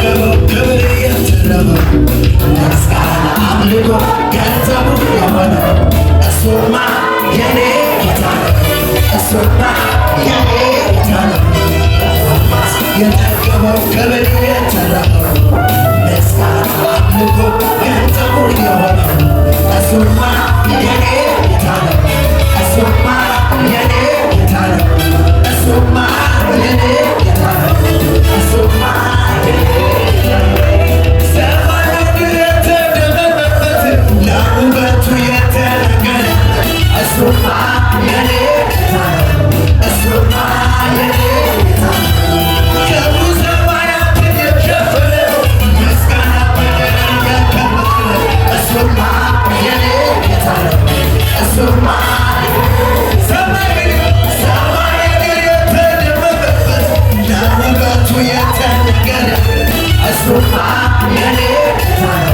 የጠገበው ክብር የተረፈው ምስጋና አምልኮ ገንዘቡ የሆነ እሱማ የኔ ጌታ ነው። እሱማ የኔ ጌታ ነው። የጠገበው ክብር የተረፈው ምስጋና አምልኮ ገንዘቡ የሆነ እሱማ የኔ ጌታ ነው። እሱማ የኔ ጌታ ነው። እሱማ የኔ ጌታ ነው። እሱማ የኔ ጌታ ነው። ሰማያት የተደመመበት ለውበቱ የተነገረ እሱማ የኔ ጌታ ነው። እሱማ የኔ ጌታ ነው። ክብሩ ሰማያትን የሸፈነው ምስጋና በደልን የከመረ እሱማ የኔ ጌታ ነው። እሱማ ሰማያት የተደመመበት ለውበቱ የተነገረ እሱማ የኔ ጌታ ነው።